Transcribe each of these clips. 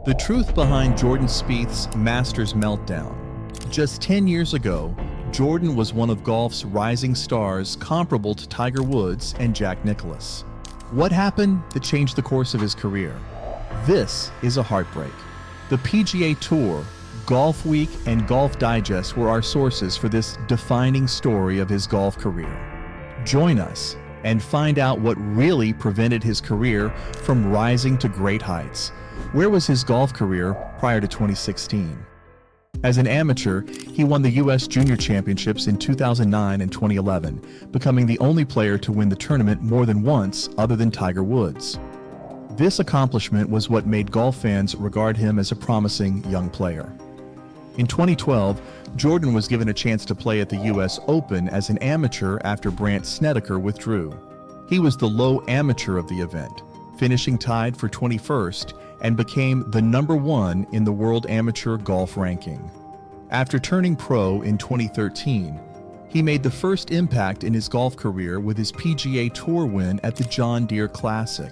The truth behind Jordan Spieth's Masters meltdown. Just 10 years ago, Jordan was one of golf's rising stars, comparable to Tiger Woods and Jack Nicklaus. What happened that changed the course of his career? This is a heartbreak. The PGA Tour, Golf Week, and Golf Digest were our sources for this defining story of his golf career. Join us and find out what really prevented his career from rising to great heights. Where was his golf career prior to 2016? As an amateur, he won the U.S. Junior Championships in 2009 and 2011, becoming the only player to win the tournament more than once other than Tiger Woods. This accomplishment was what made golf fans regard him as a promising young player. In 2012, Jordan was given a chance to play at the U.S. Open as an amateur after Brandt Snedeker withdrew. He was the low amateur of the event, finishing tied for 21st, and became the #1 in the World Amateur Golf Ranking. After turning pro in 2013, he made the first impact in his golf career with his PGA Tour win at the John Deere Classic.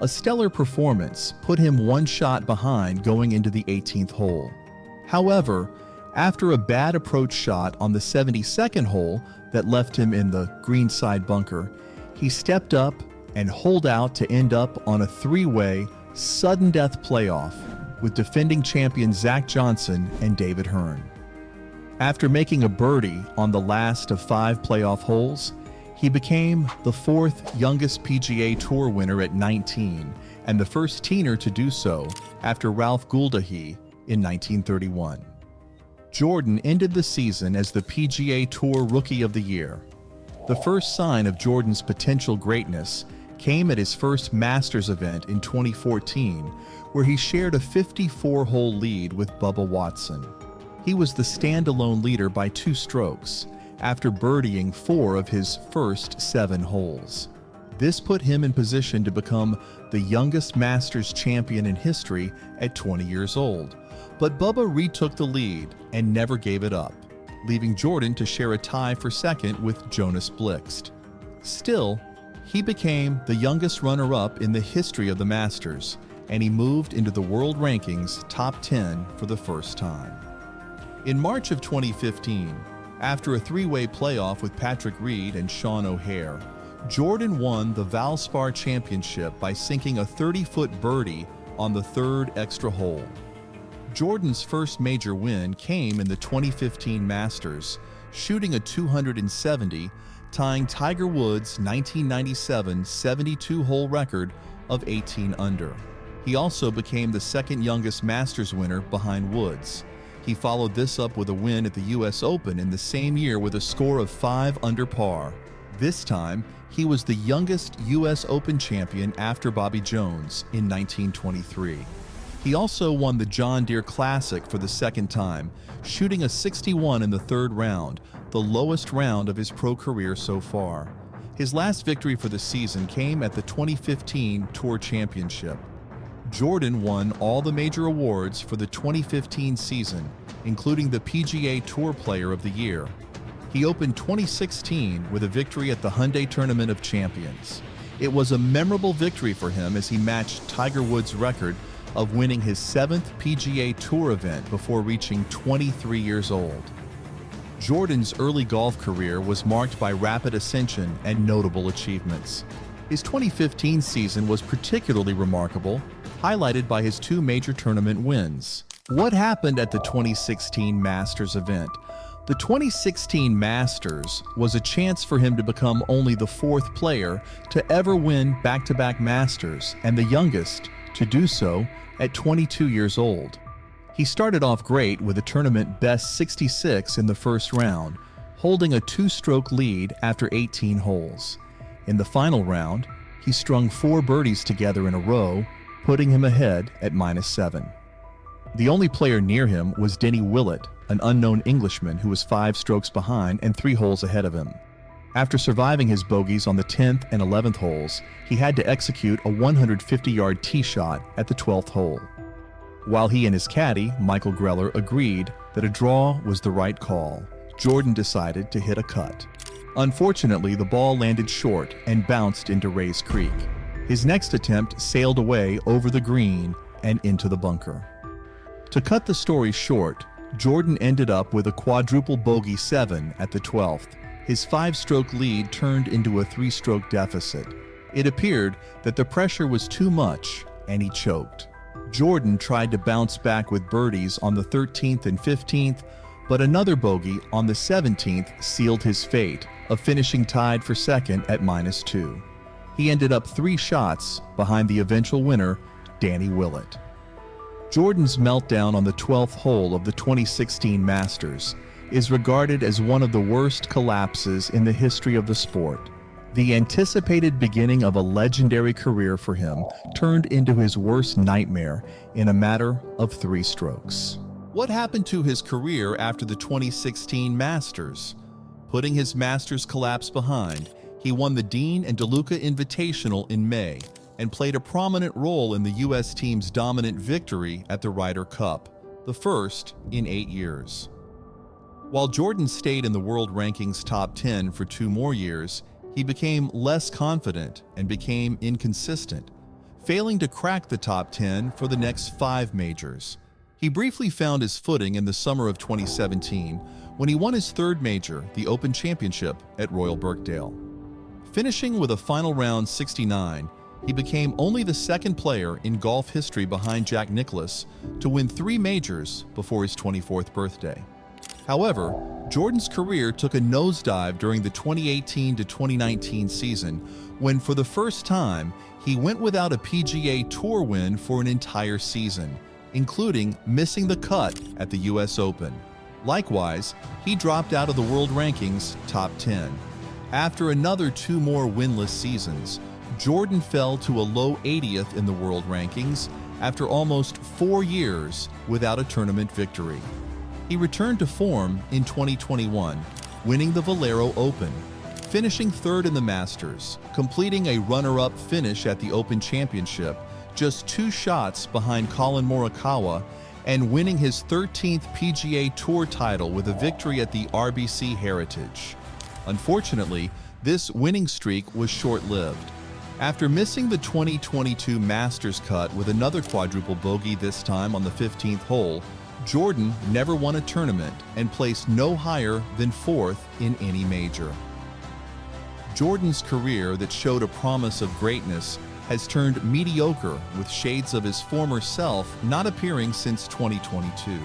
A stellar performance put him one shot behind going into the 18th hole. However, after a bad approach shot on the 72nd hole that left him in the greenside bunker, he stepped up and holed out to end up on a three-way sudden death playoff with defending champion Zach Johnson and David Hearn. After making a birdie on the last of 5 playoff holes, he became the 4th youngest PGA Tour winner at 19 and the first teener to do so after Ralph Guldahy in 1931. Jordan ended the season as the PGA Tour Rookie of the Year. The first sign of Jordan's potential greatness came at his first Masters event in 2014, where he shared a 54-hole lead with Bubba Watson. He was the standalone leader by 2 strokes, after birdieing 4 of his first 7 holes. This put him in position to become the youngest Masters champion in history at 20 years old. But Bubba retook the lead and never gave it up, leaving Jordan to share a tie for second with Jonas Blixt. Still, he became the youngest runner-up in the history of the Masters, and he moved into the world rankings top 10 for the first time. In March of 2015, after a 3-way playoff with Patrick Reed and Sean O'Haire, Jordan won the Valspar Championship by sinking a 30-foot birdie on the 3rd extra hole. Jordan's first major win came in the 2015 Masters, shooting a 270, tying Tiger Woods' 1997 72-hole record of 18 under. He also became the second youngest Masters winner behind Woods. He followed this up with a win at the U.S. Open in the same year with a score of 5 under par. This time, he was the youngest U.S. Open champion after Bobby Jones in 1923. He also won the John Deere Classic for the second time, shooting a 61 in the 3rd round, the lowest round of his pro career so far. His last victory for the season came at the 2015 Tour Championship. Jordan won all the major awards for the 2015 season, including the PGA Tour Player of the Year. He opened 2016 with a victory at the Hyundai Tournament of Champions. It was a memorable victory for him as he matched Tiger Woods' record of winning his 7th PGA Tour event before reaching 23 years old. Jordan's early golf career was marked by rapid ascension and notable achievements. His 2015 season was particularly remarkable, highlighted by his 2 major tournament wins. What happened at the 2016 Masters event? The 2016 Masters was a chance for him to become only the 4th player to ever win back-to-back Masters and the youngest to do so at 22 years old. He started off great with a tournament best 66 in the first round, holding a 2-stroke lead after 18 holes. In the final round, he strung 4 birdies together in a row, putting him ahead at -7. The only player near him was Denny Willett, an unknown Englishman who was 5 strokes behind and 3 holes ahead of him. After surviving his bogeys on the 10th and 11th holes, he had to execute a 150-yard tee shot at the 12th hole. While he and his caddy, Michael Greller, agreed that a draw was the right call, Jordan decided to hit a cut. Unfortunately, the ball landed short and bounced into Rays Creek. His next attempt sailed away over the green and into the bunker. To cut the story short, Jordan ended up with a quadruple bogey 7 at the 12th. His 5-stroke lead turned into a 3-stroke deficit. It appeared that the pressure was too much, and he choked. Jordan tried to bounce back with birdies on the 13th and 15th, but another bogey on the 17th sealed his fate of finishing tied for second at -2. He ended up 3 shots behind the eventual winner, Danny Willett. Jordan's meltdown on the 12th hole of the 2016 Masters is regarded as one of the worst collapses in the history of the sport. The anticipated beginning of a legendary career for him turned into his worst nightmare in a matter of 3 strokes. What happened to his career after the 2016 Masters? Putting his Masters collapse behind, he won the Dean and DeLuca Invitational in May and played a prominent role in the U.S. team's dominant victory at the Ryder Cup, the first in 8 years. While Jordan stayed in the world rankings top 10 for 2 more years, he became less confident and became inconsistent, failing to crack the top 10 for the next 5 majors. He briefly found his footing in the summer of 2017 when he won his 3rd major, the Open Championship at Royal Birkdale. Finishing with a final round 69, he became only the 2nd player in golf history behind Jack Nicklaus to win 3 majors before his 24th birthday. However, Jordan's career took a nosedive during the 2018 to 2019 season when, for the first time, he went without a PGA Tour win for an entire season, including missing the cut at the US Open. Likewise, he dropped out of the world rankings top 10. After another 2 more winless seasons, Jordan fell to a low 80th in the world rankings after almost 4 years without a tournament victory. He returned to form in 2021, winning the Valero Open, finishing 3rd in the Masters, completing a runner-up finish at the Open Championship, just 2 shots behind Colin Morikawa, and winning his 13th PGA Tour title with a victory at the RBC Heritage. Unfortunately, this winning streak was short-lived. After missing the 2022 Masters cut with another quadruple bogey, this time on the 15th hole, Jordan never won a tournament and placed no higher than 4th in any major. Jordan's career that showed a promise of greatness has turned mediocre, with shades of his former self not appearing since 2022.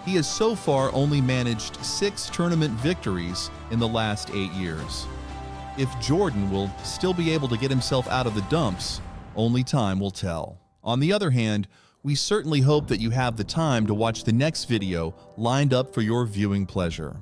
He has so far only managed 6 tournament victories in the last 8 years. If Jordan will still be able to get himself out of the dumps, only time will tell. On the other hand, we certainly hope that you have the time to watch the next video lined up for your viewing pleasure.